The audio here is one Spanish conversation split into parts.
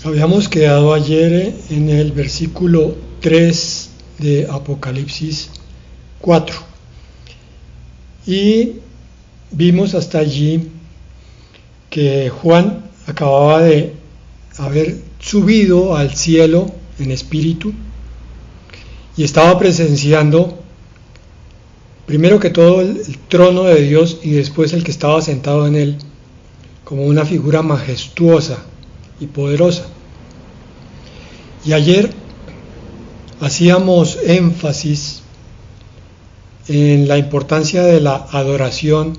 Habíamos quedado ayer en el versículo 3 de Apocalipsis 4 y vimos hasta allí que Juan acababa de haber subido al cielo en espíritu y estaba presenciando primero que todo el trono de Dios y después el que estaba sentado en él como una figura majestuosa y poderosa. Y ayer hacíamos énfasis en la importancia de la adoración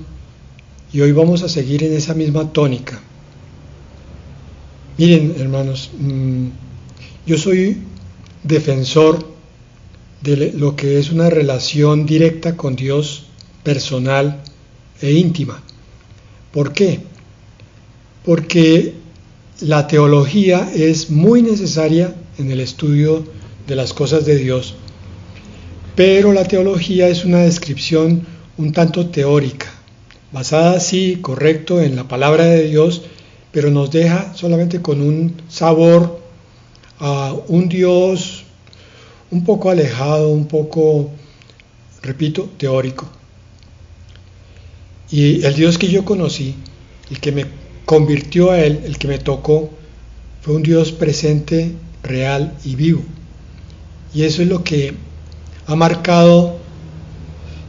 y hoy vamos a seguir en esa misma tónica. Miren, hermanos, yo soy defensor de lo que es una relación directa con Dios, personal e íntima. ¿Por qué? Porque la teología es muy necesaria en el estudio de las cosas de Dios, pero la teología es una descripción un tanto teórica, basada sí, correcto, en la palabra de Dios, pero nos deja solamente con un sabor a un Dios un poco alejado, un poco, repito, teórico. Y el Dios que yo conocí, el que me convirtió a Él, el que me tocó, fue un Dios presente, real y vivo. Y eso es lo que ha marcado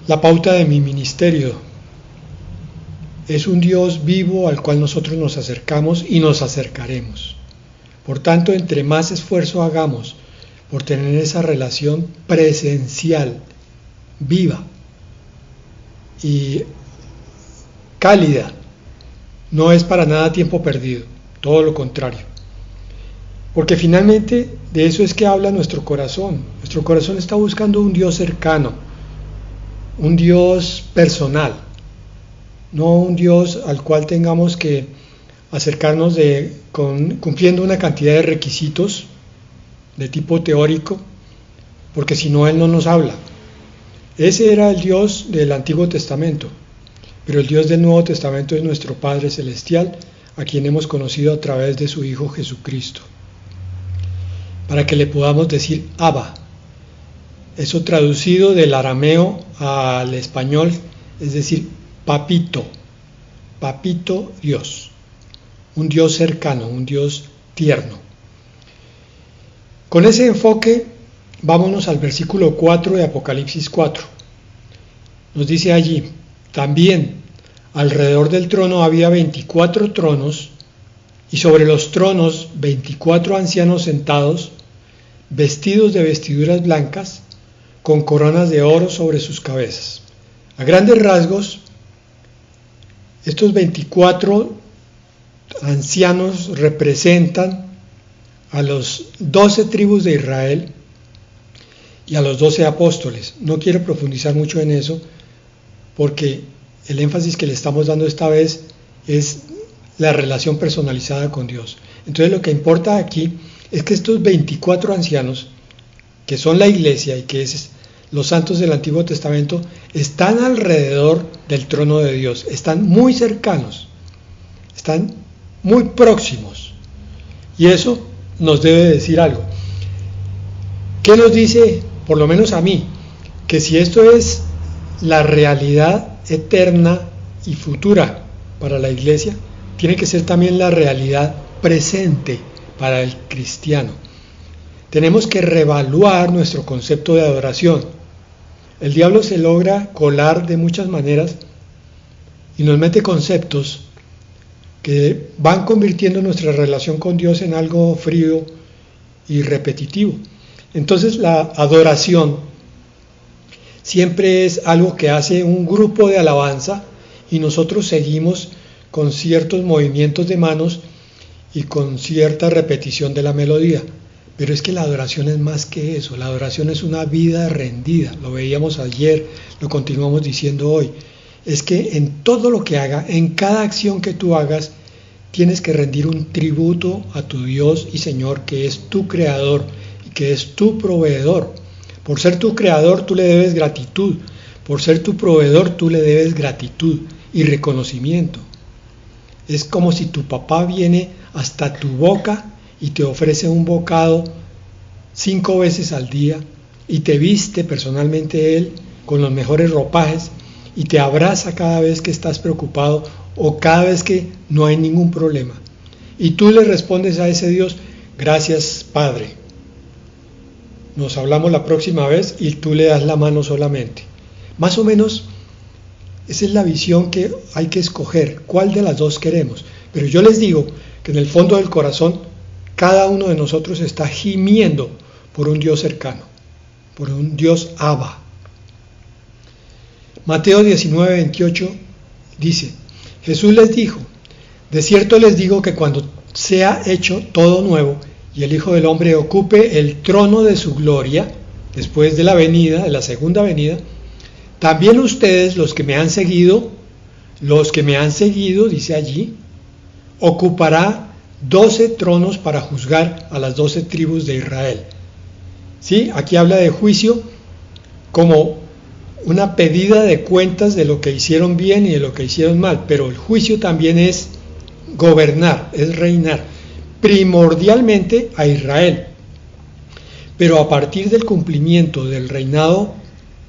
la pauta de mi ministerio. Es un Dios vivo al cual nosotros nos acercamos y nos acercaremos. Por tanto, entre más esfuerzo hagamos por tener esa relación presencial, viva y cálida, no es para nada tiempo perdido, todo lo contrario. Porque finalmente de eso es que habla nuestro corazón. Nuestro corazón está buscando un Dios cercano, un Dios personal, no un Dios al cual tengamos que acercarnos cumpliendo una cantidad de requisitos de tipo teórico, porque si no Él no nos habla. Ese era el Dios del Antiguo Testamento, pero el Dios del Nuevo Testamento es nuestro Padre Celestial, a quien hemos conocido a través de su Hijo Jesucristo, para que le podamos decir Abba. Eso traducido del arameo al español, es decir, papito, papito Dios, un Dios cercano, un Dios tierno. Con ese enfoque, vámonos al versículo 4 de Apocalipsis 4. Nos dice allí, también alrededor del trono había 24 tronos, y sobre los tronos 24 ancianos sentados, vestidos de vestiduras blancas, con coronas de oro sobre sus cabezas. A grandes rasgos, estos 24 ancianos representan a los 12 tribus de Israel y a los 12 apóstoles. No quiero profundizar mucho en eso, porque el énfasis que le estamos dando esta vez es la relación personalizada con Dios. Entonces lo que importa aquí es que estos 24 ancianos, que son la iglesia y que es los santos del Antiguo Testamento, están alrededor del trono de Dios, están muy cercanos, están muy próximos. Y eso nos debe decir algo. ¿Qué nos dice, por lo menos a mí? Que si esto es la realidad eterna y futura para la iglesia, tiene que ser también la realidad presente para el cristiano. Tenemos que reevaluar nuestro concepto de adoración. El diablo se logra colar de muchas maneras y nos mete conceptos que van convirtiendo nuestra relación con Dios en algo frío y repetitivo. Entonces la adoración siempre es algo que hace un grupo de alabanza y nosotros seguimos con ciertos movimientos de manos y con cierta repetición de la melodía. Pero es que la adoración es más que eso. La adoración es una vida rendida. Lo veíamos ayer, lo continuamos diciendo hoy. Es que en todo lo que haga, en cada acción que tú hagas, tienes que rendir un tributo a tu Dios y Señor, que es tu creador y que es tu proveedor. Por ser tu creador, tú le debes gratitud. Por ser tu proveedor, tú le debes gratitud y reconocimiento. Es como si tu papá viene hasta tu boca y te ofrece un bocado 5 veces al día y te viste personalmente Él con los mejores ropajes y te abraza cada vez que estás preocupado o cada vez que no hay ningún problema. Y tú le respondes a ese Dios: gracias, Padre. Nos hablamos la próxima vez y tú le das la mano solamente. Más o menos esa es la visión que hay que escoger, cuál de las dos queremos. Pero yo les digo que en el fondo del corazón cada uno de nosotros está gimiendo por un Dios cercano, por un Dios Abba. Mateo 19:28 dice: Jesús les dijo: de cierto les digo que cuando sea hecho todo nuevo y el Hijo del Hombre ocupe el trono de su gloria, después de la venida, de la segunda venida, también ustedes, los que me han seguido, dice allí, ocupará 12 tronos para juzgar a las 12 tribus de Israel. ¿Sí? Aquí habla de juicio como una pedida de cuentas de lo que hicieron bien y de lo que hicieron mal, pero el juicio también es gobernar, es reinar, primordialmente a Israel. Pero a partir del cumplimiento del reinado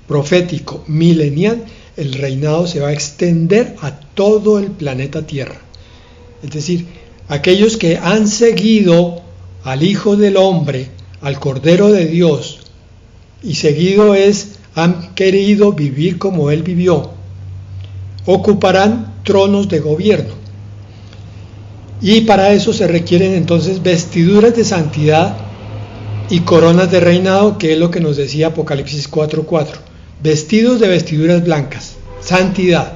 profético milenial, el reinado se va a extender a todo el planeta Tierra. Es decir, aquellos que han seguido al Hijo del Hombre, al Cordero de Dios, y seguido han querido vivir como Él vivió, ocuparán tronos de gobierno. Y para eso se requieren entonces vestiduras de santidad y coronas de reinado, que es lo que nos decía Apocalipsis 4:4. Vestidos de vestiduras blancas, santidad,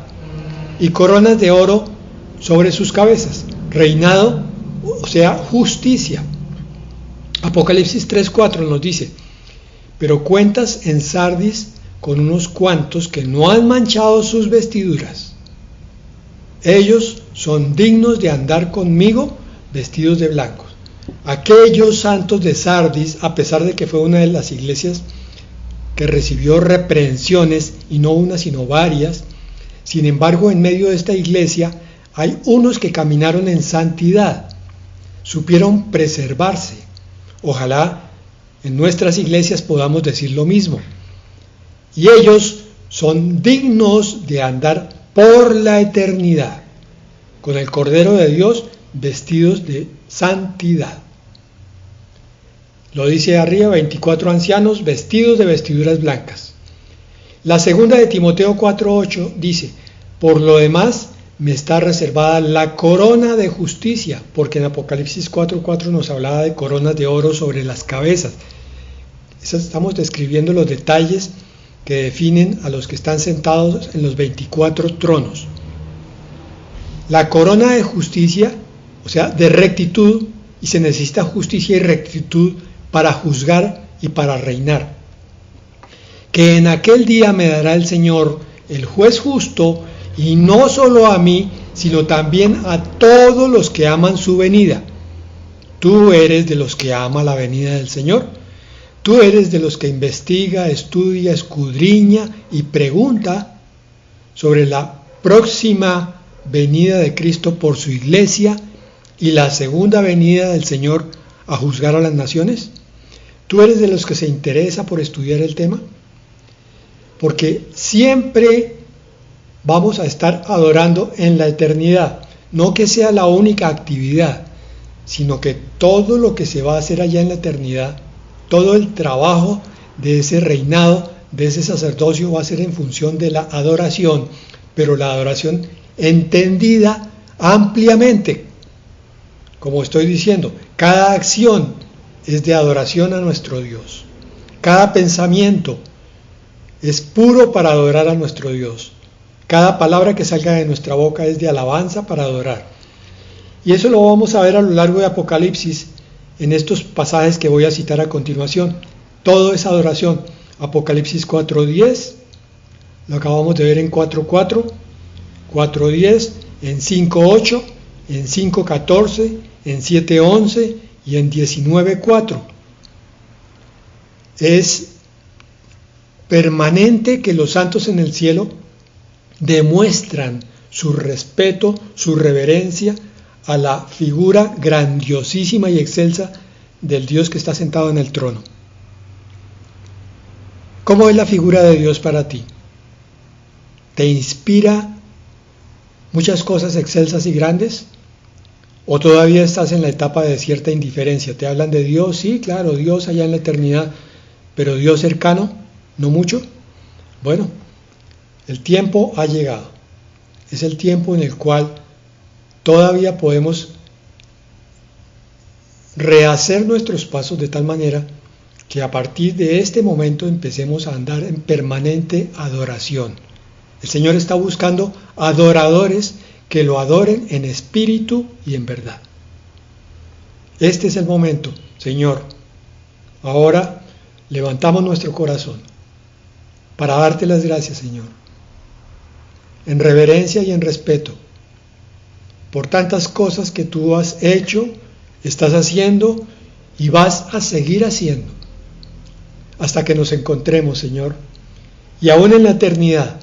y coronas de oro sobre sus cabezas. Reinado, o sea, justicia. Apocalipsis 3:4 nos dice: pero cuentas en Sardis con unos cuantos que no han manchado sus vestiduras. Ellos son dignos de andar conmigo vestidos de blanco. Aquellos santos de Sardis, a pesar de que fue una de las iglesias que recibió reprensiones, y no una sino varias, sin embargo en medio de esta iglesia hay unos que caminaron en santidad, supieron preservarse. Ojalá en nuestras iglesias podamos decir lo mismo. Y ellos son dignos de andar por la eternidad, con el Cordero de Dios, vestidos de santidad. Lo dice arriba: 24 ancianos vestidos de vestiduras blancas. La segunda de Timoteo 4:8 dice: por lo demás me está reservada la corona de justicia, porque en Apocalipsis 4:4 nos hablaba de coronas de oro sobre las cabezas. Estamos describiendo los detalles que definen a los que están sentados en los 24 tronos. La corona de justicia, o sea, de rectitud, y se necesita justicia y rectitud para juzgar y para reinar. Que en aquel día me dará el Señor, el juez justo, y no solo a mí, sino también a todos los que aman su venida. ¿Tú eres de los que ama la venida del Señor? ¿Tú eres de los que investiga, estudia, escudriña y pregunta sobre la próxima venida de Cristo por su iglesia y la segunda venida del Señor a juzgar a las naciones? ¿Tú eres de los que se interesa por estudiar el tema? Porque siempre vamos a estar adorando en la eternidad, no que sea la única actividad, sino que todo lo que se va a hacer allá en la eternidad, todo el trabajo de ese reinado, de ese sacerdocio, va a ser en función de la adoración, pero la adoración entendida ampliamente. Como estoy diciendo, cada acción es de adoración a nuestro Dios. Cada pensamiento es puro para adorar a nuestro Dios. Cada palabra que salga de nuestra boca es de alabanza para adorar. Y eso lo vamos a ver a lo largo de Apocalipsis, en estos pasajes que voy a citar a continuación. Todo es adoración. Apocalipsis 4:10, lo acabamos de ver en 4:4, 4:10, en 5:8, en 5:14, en 7:11 y en 19:4. Es permanente que los santos en el cielo demuestran su respeto, su reverencia a la figura grandiosísima y excelsa del Dios que está sentado en el trono. ¿Cómo es la figura de Dios para ti? ¿Te inspira muchas cosas excelsas y grandes? ¿O todavía estás en la etapa de cierta indiferencia? ¿Te hablan de Dios? Sí, claro, Dios allá en la eternidad, pero Dios cercano, no mucho. Bueno, el tiempo ha llegado. Es el tiempo en el cual todavía podemos rehacer nuestros pasos de tal manera que a partir de este momento empecemos a andar en permanente adoración. El Señor está buscando adoradores que lo adoren en espíritu y en verdad. Este es el momento, Señor. Ahora levantamos nuestro corazón para darte las gracias, Señor, en reverencia y en respeto, por tantas cosas que tú has hecho, estás haciendo y vas a seguir haciendo, hasta que nos encontremos, Señor, y aún en la eternidad,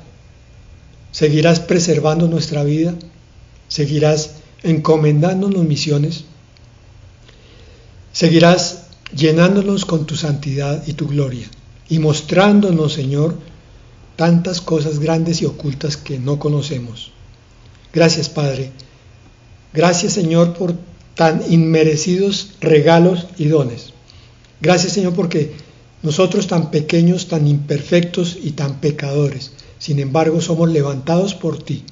seguirás preservando nuestra vida, seguirás encomendándonos misiones, seguirás llenándonos con tu santidad y tu gloria, y mostrándonos, Señor, tantas cosas grandes y ocultas que no conocemos. Gracias, Padre. Gracias, Señor, por tan inmerecidos regalos y dones. Gracias, Señor, porque nosotros tan pequeños, tan imperfectos y tan pecadores, sin embargo, somos levantados por ti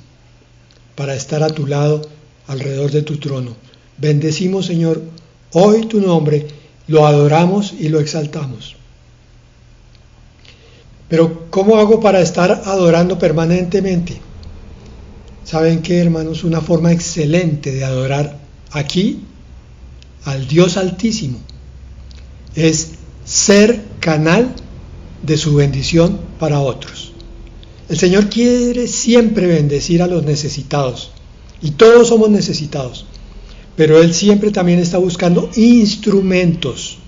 para estar a tu lado, alrededor de tu trono. Bendecimos, Señor, hoy tu nombre, lo adoramos y lo exaltamos. Pero, ¿cómo hago para estar adorando permanentemente? ¿Saben qué, hermanos? Una forma excelente de adorar aquí al Dios Altísimo es ser canal de su bendición para otros. El Señor quiere siempre bendecir a los necesitados, y todos somos necesitados, pero Él siempre también está buscando instrumentos.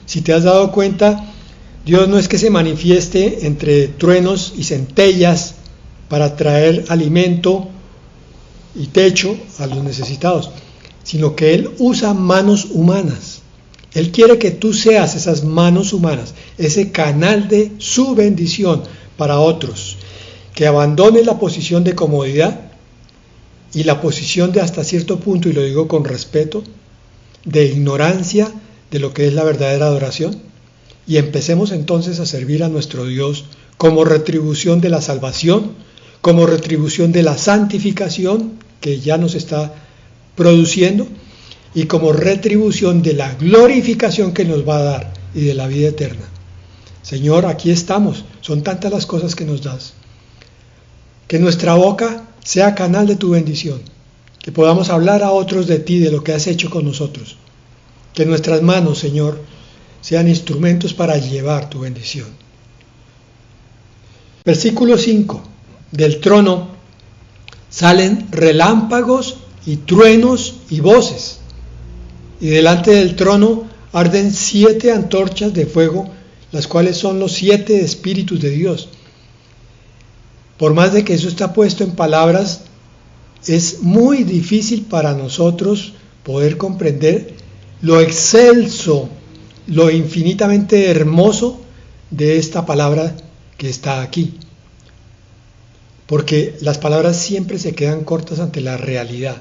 Si te has dado cuenta, Dios no es que se manifieste entre truenos y centellas para traer alimento y techo a los necesitados, sino que Él usa manos humanas. Él quiere que tú seas esas manos humanas, ese canal de su bendición para otros, que abandone la posición de comodidad y la posición de hasta cierto punto, y lo digo con respeto, de ignorancia de lo que es la verdadera adoración, y empecemos entonces a servir a nuestro Dios como retribución de la salvación, como retribución de la santificación que ya nos está produciendo, y como retribución de la glorificación que nos va a dar y de la vida eterna. Señor, aquí estamos, son tantas las cosas que nos das. Que nuestra boca sea canal de tu bendición, que podamos hablar a otros de ti, de lo que has hecho con nosotros. Que nuestras manos, Señor, sean instrumentos para llevar tu bendición. Versículo 5. Del trono salen relámpagos y truenos y voces, y delante del trono arden 7 antorchas de fuego, las cuales son los 7 espíritus de Dios. Por más de que eso está puesto en palabras, es muy difícil para nosotros poder comprender lo excelso, lo infinitamente hermoso de esta palabra que está aquí. Porque las palabras siempre se quedan cortas ante la realidad.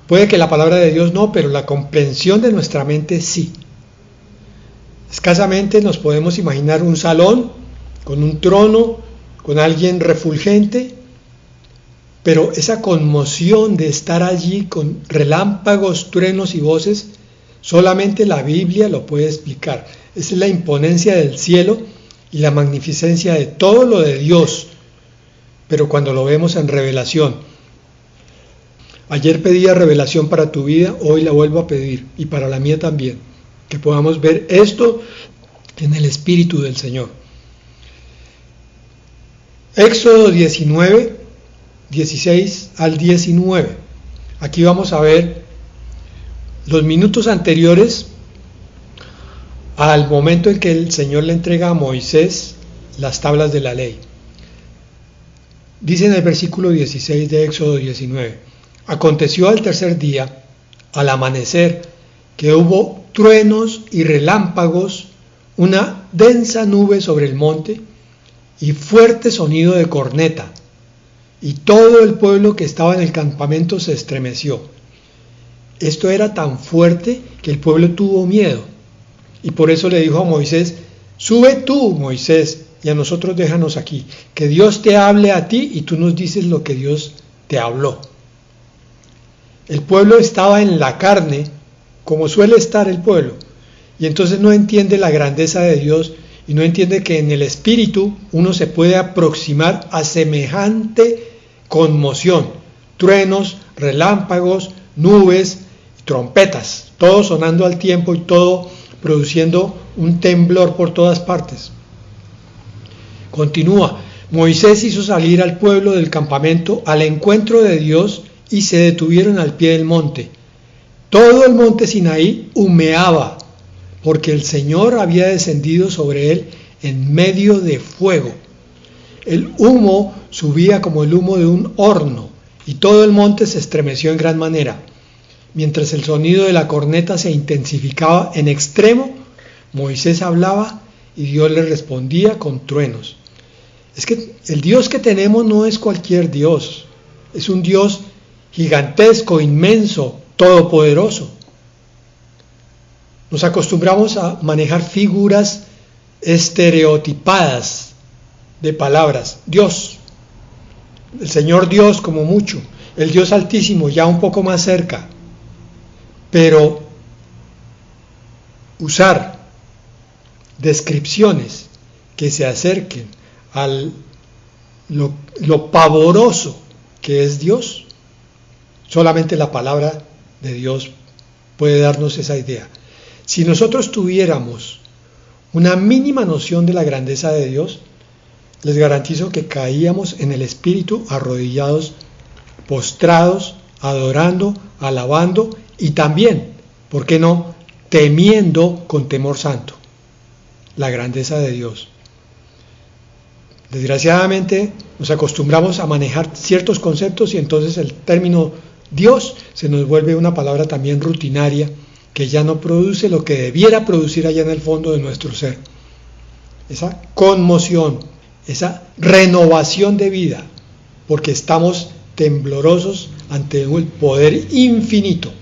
Puede que la palabra de Dios no, pero la comprensión de nuestra mente sí. Escasamente nos podemos imaginar un salón con un trono, con alguien refulgente, pero esa conmoción de estar allí con relámpagos, truenos y voces, solamente la Biblia lo puede explicar. Esa es la imponencia del cielo y la magnificencia de todo lo de Dios, pero cuando lo vemos en revelación. Ayer pedía revelación para tu vida, hoy la vuelvo a pedir, y para la mía también, que podamos ver esto en el Espíritu del Señor. Éxodo 19, 16 al 19. Aquí vamos a ver los minutos anteriores al momento en que el Señor le entrega a Moisés las tablas de la ley. Dice en el versículo 16 de Éxodo 19: Aconteció al tercer día, al amanecer, que hubo truenos y relámpagos, una densa nube sobre el monte y fuerte sonido de corneta, y todo el pueblo que estaba en el campamento se estremeció. Esto era tan fuerte que el pueblo tuvo miedo, y por eso le dijo a Moisés: sube tú, Moisés, y a nosotros déjanos aquí, que Dios te hable a ti y tú nos dices lo que Dios te habló. El pueblo estaba en la carne, como suele estar el pueblo, y entonces no entiende la grandeza de Dios y no entiende que en el espíritu uno se puede aproximar a semejante conmoción: truenos, relámpagos, nubes, trompetas, todo sonando al tiempo y todo produciendo un temblor por todas partes. Continúa: Moisés hizo salir al pueblo del campamento al encuentro de Dios y se detuvieron al pie del monte. Todo el monte Sinaí humeaba, porque el Señor había descendido sobre él en medio de fuego. El humo subía como el humo de un horno, y todo el monte se estremeció en gran manera. Mientras el sonido de la corneta se intensificaba en extremo, Moisés hablaba y Dios le respondía con truenos. Es que el Dios que tenemos no es cualquier Dios, es un Dios gigantesco, inmenso, todopoderoso. Nos acostumbramos a manejar figuras estereotipadas de palabras. Dios, el Señor Dios como mucho, el Dios Altísimo ya un poco más cerca, pero usar descripciones que se acerquen a lo pavoroso que es Dios, solamente la palabra de Dios puede darnos esa idea. Si nosotros tuviéramos una mínima noción de la grandeza de Dios, les garantizo que caíamos en el espíritu arrodillados, postrados, adorando, alabando y también, ¿por qué no?, temiendo con temor santo la grandeza de Dios. Desgraciadamente nos acostumbramos a manejar ciertos conceptos y entonces el término Dios se nos vuelve una palabra también rutinaria que ya no produce lo que debiera producir allá en el fondo de nuestro ser. Esa conmoción, esa renovación de vida, porque estamos temblorosos ante el poder infinito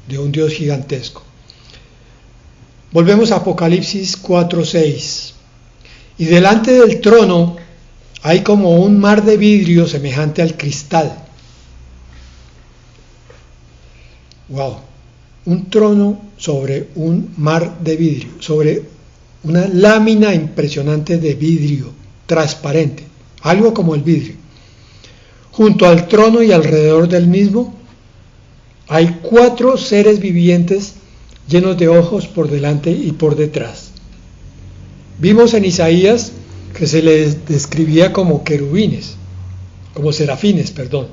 de un Dios gigantesco. Volvemos a Apocalipsis 4:6. Y delante del trono hay como un mar de vidrio semejante al cristal. Wow, un trono sobre un mar de vidrio, sobre una lámina impresionante de vidrio transparente, algo como el vidrio. Junto al trono y alrededor del mismo hay 4 seres vivientes llenos de ojos por delante y por detrás. Vimos en Isaías que se les describía como querubines, como serafines, perdón.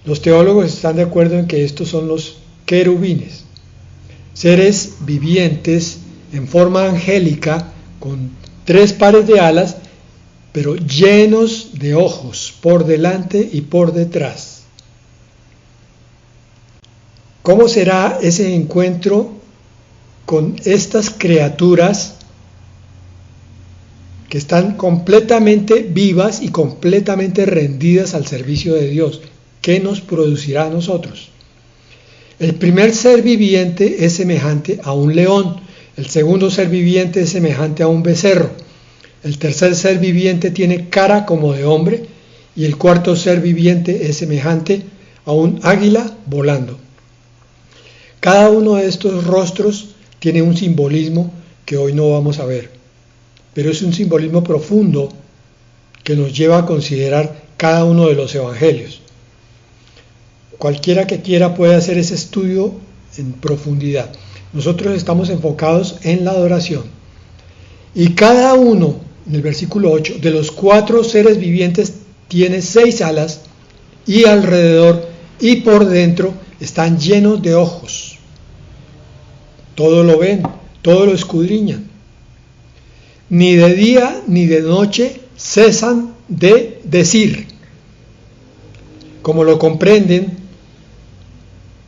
Los teólogos están de acuerdo en que estos son los querubines, seres vivientes en forma angélica, con 3 pares de alas, pero llenos de ojos por delante y por detrás. ¿Cómo será ese encuentro con estas criaturas que están completamente vivas y completamente rendidas al servicio de Dios? ¿Qué nos producirá a nosotros? El primer ser viviente es semejante a un león, el segundo ser viviente es semejante a un becerro, el tercer ser viviente tiene cara como de hombre y el cuarto ser viviente es semejante a un águila volando. Cada uno de estos rostros tiene un simbolismo que hoy no vamos a ver, pero es un simbolismo profundo que nos lleva a considerar cada uno de los evangelios. Cualquiera que quiera puede hacer ese estudio en profundidad. Nosotros estamos enfocados en la adoración. Y cada uno, en el versículo 8, de los 4 seres vivientes tiene 6 alas y alrededor y por dentro están llenos de ojos. Todo lo ven, todo lo escudriñan. Ni de día ni de noche cesan de decir. como lo comprenden,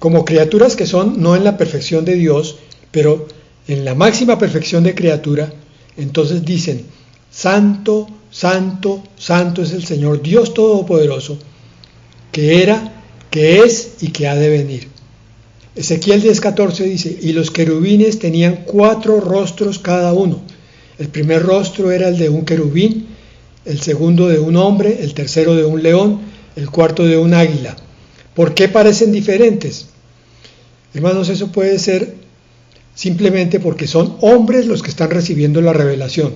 como criaturas que son no en la perfección de Dios, pero en la máxima perfección de criatura, entonces dicen, Santo, Santo, Santo es el Señor Dios Todopoderoso, que era, que es y que ha de venir. Ezequiel 10:14 dice, y los querubines tenían 4 rostros cada uno. El primer rostro era el de un querubín, el segundo de un hombre, el tercero de un león, el cuarto de un águila. ¿Por qué parecen diferentes? Hermanos, eso puede ser simplemente porque son hombres los que están recibiendo la revelación.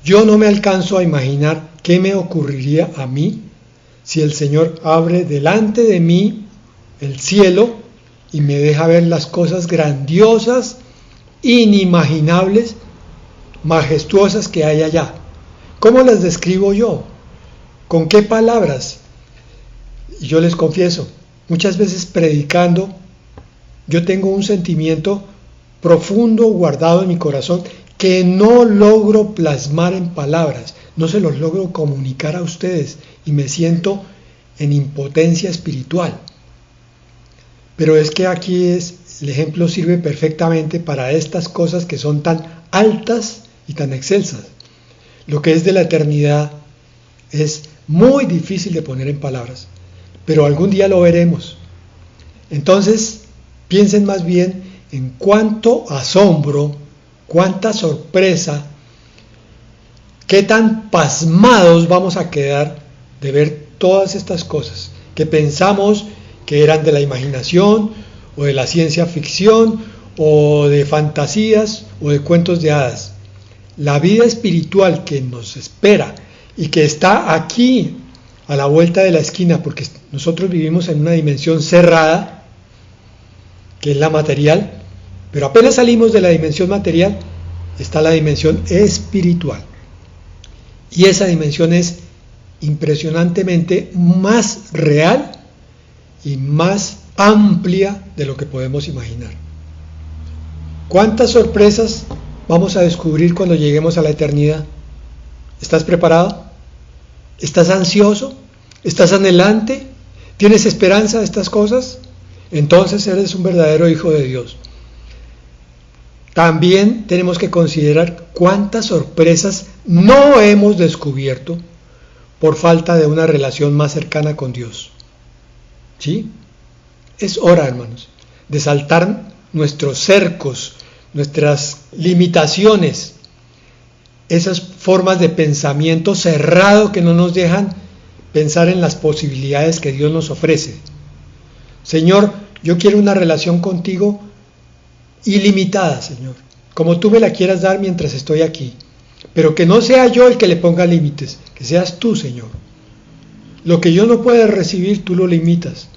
Yo no me alcanzo a imaginar qué me ocurriría a mí si el Señor abre delante de mí el cielo y me deja ver las cosas grandiosas, inimaginables, majestuosas que hay allá. ¿Cómo las describo yo? ¿Con qué palabras? Y yo les confieso, muchas veces predicando, yo tengo un sentimiento profundo guardado en mi corazón que no logro plasmar en palabras, no se los logro comunicar a ustedes y me siento en impotencia espiritual. Pero es que aquí el ejemplo sirve perfectamente para estas cosas que son tan altas y tan excelsas. Lo que es de la eternidad es muy difícil de poner en palabras, pero algún día lo veremos. Entonces, piensen más bien en cuánto asombro, cuánta sorpresa, qué tan pasmados vamos a quedar de ver todas estas cosas que pensamos que eran de la imaginación o de la ciencia ficción o de fantasías o de cuentos de hadas. La vida espiritual que nos espera y que está aquí a la vuelta de la esquina, porque nosotros vivimos en una dimensión cerrada, que es la material, pero apenas salimos de la dimensión material, está la dimensión espiritual. Y esa dimensión es impresionantemente más real y más amplia de lo que podemos imaginar. ¿Cuántas sorpresas vamos a descubrir cuando lleguemos a la eternidad? ¿Estás preparado? ¿Estás ansioso? ¿Estás anhelante? ¿Tienes esperanza de estas cosas? Entonces eres un verdadero hijo de Dios. También tenemos que considerar cuántas sorpresas no hemos descubierto por falta de una relación más cercana con Dios. ¿Sí? Es hora, hermanos, de saltar nuestros cercos, nuestras limitaciones, esas formas de pensamiento cerrado que no nos dejan pensar en las posibilidades que Dios nos ofrece. Señor, yo quiero una relación contigo ilimitada, Señor, como tú me la quieras dar mientras estoy aquí, pero que no sea yo el que le ponga límites, que seas tú, Señor. Lo que yo no pueda recibir, tú lo limitas,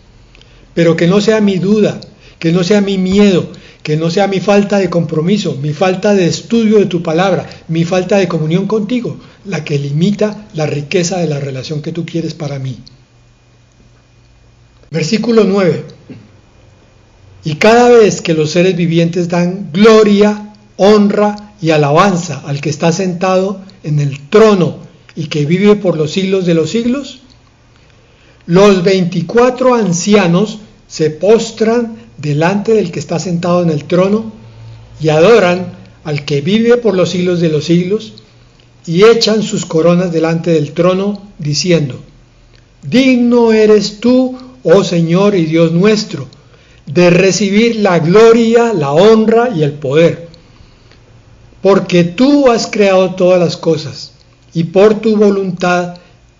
pero que no sea mi duda, que no sea mi miedo, que no sea mi falta de compromiso, mi falta de estudio de tu palabra, mi falta de comunión contigo, la que limita la riqueza de la relación que tú quieres para mí. Versículo 9. Y cada vez que los seres vivientes dan gloria, honra y alabanza al que está sentado en el trono y que vive por los siglos de los siglos, los 24 ancianos se postran delante del que está sentado en el trono y adoran al que vive por los siglos de los siglos y echan sus coronas delante del trono diciendo: digno eres tú, oh Señor y Dios nuestro, de recibir la gloria, la honra y el poder, porque tú has creado todas las cosas y por tu voluntad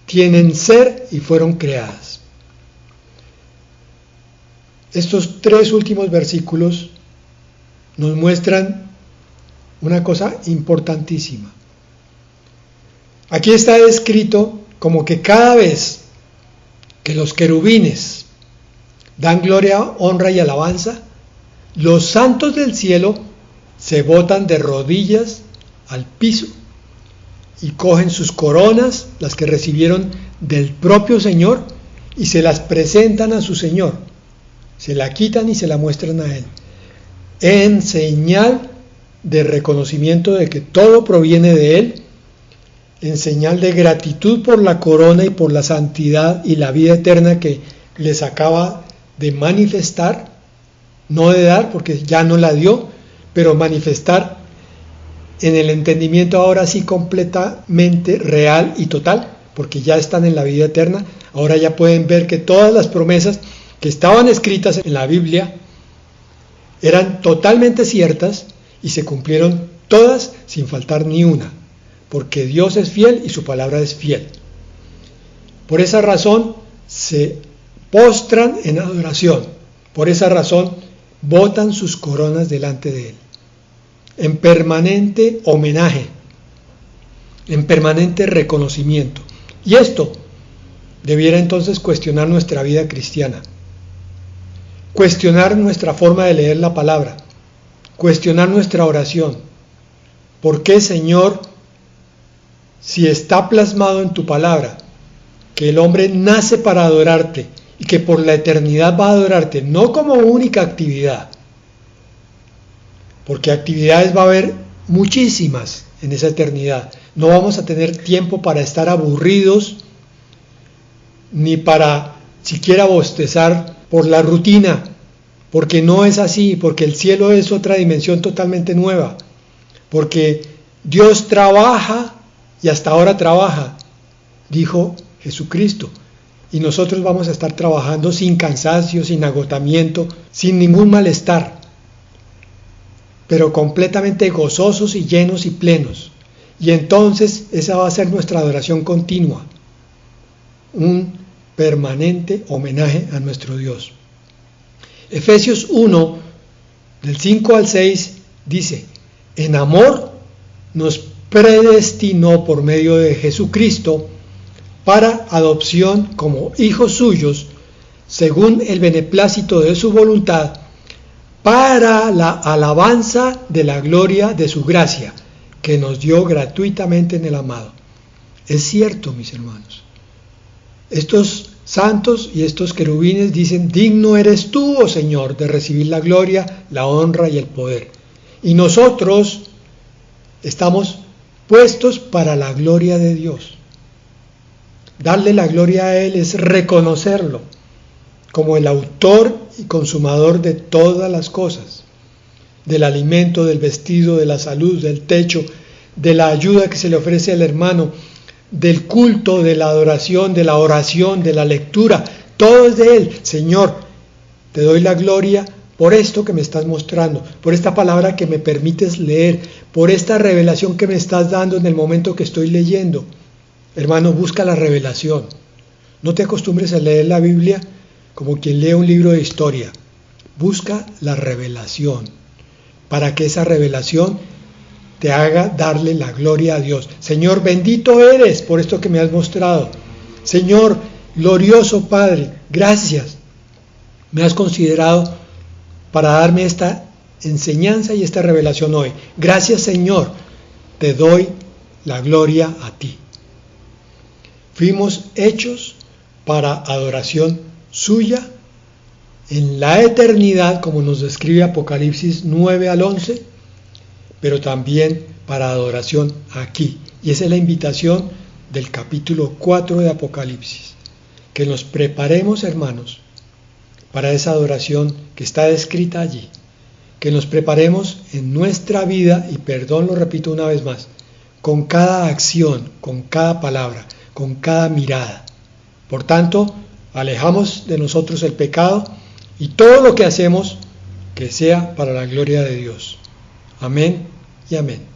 tienen ser y fueron creadas. Estos 3 últimos versículos nos muestran una cosa importantísima. Aquí está descrito como que cada vez que los querubines dan gloria, honra y alabanza, los santos del cielo se botan de rodillas al piso y cogen sus coronas, las que recibieron del propio Señor, y se las presentan a su Señor. Se la quitan y se la muestran a Él, en señal de reconocimiento de que todo proviene de Él, en señal de gratitud por la corona y por la santidad y la vida eterna que les acaba de manifestar, no de dar porque ya no la dio, pero manifestar en el entendimiento ahora sí completamente real y total, porque ya están en la vida eterna. Ahora ya pueden ver que todas las promesas que estaban escritas en la Biblia eran totalmente ciertas y se cumplieron todas sin faltar ni una, porque Dios es fiel y su palabra es fiel. Por esa razón se postran en adoración, por esa razón botan sus coronas delante de Él, en permanente homenaje, en permanente reconocimiento. Y esto debiera entonces cuestionar nuestra vida cristiana, cuestionar nuestra forma de leer la palabra, cuestionar nuestra oración. ¿Por qué, Señor, si está plasmado en tu palabra que el hombre nace para adorarte y que por la eternidad va a adorarte, no como única actividad, porque actividades va a haber muchísimas en esa eternidad, no vamos a tener tiempo para estar aburridos, ni para siquiera bostezar por la rutina, porque no es así, porque el cielo es otra dimensión totalmente nueva, porque Dios trabaja y hasta ahora trabaja, dijo Jesucristo, y nosotros vamos a estar trabajando sin cansancio, sin agotamiento, sin ningún malestar, pero completamente gozosos y llenos y plenos. Y entonces esa va a ser nuestra adoración continua, un permanente homenaje a nuestro Dios. Efesios 1, del 5 al 6, dice: en amor nos predestinó por medio de Jesucristo para adopción como hijos suyos, según el beneplácito de su voluntad, para la alabanza de la gloria de su gracia, que nos dio gratuitamente en el amado. Es cierto, mis hermanos. Estos santos y estos querubines dicen: digno eres tú, oh Señor, de recibir la gloria, la honra y el poder. Y nosotros estamos puestos para la gloria de Dios. Darle la gloria a Él es reconocerlo como el autor y consumador de todas las cosas, del alimento, del vestido, de la salud, del techo, de la ayuda que se le ofrece al hermano, del culto, de la adoración, de la oración, de la lectura. Todo es de Él. Señor, te doy la gloria por esto que me estás mostrando, por esta palabra que me permites leer, por esta revelación que me estás dando en el momento que estoy leyendo. Hermano, busca la revelación. No te acostumbres a leer la Biblia como quien lee un libro de historia. Busca la revelación, para que esa revelación te haga darle la gloria a Dios. Señor, bendito eres por esto que me has mostrado. Señor, glorioso Padre, gracias. Me has considerado para darme esta enseñanza y esta revelación hoy. Gracias, Señor, te doy la gloria a ti. Fuimos hechos para adoración suya en la eternidad, como nos describe Apocalipsis 9 al 11, pero también para adoración aquí. Y esa es la invitación del capítulo 4 de Apocalipsis. Que nos preparemos, hermanos, para esa adoración que está descrita allí. Que nos preparemos en nuestra vida, y perdón, lo repito una vez más, con cada acción, con cada palabra, con cada mirada. Por tanto, alejamos de nosotros el pecado y todo lo que hacemos que sea para la gloria de Dios. Amén y amén.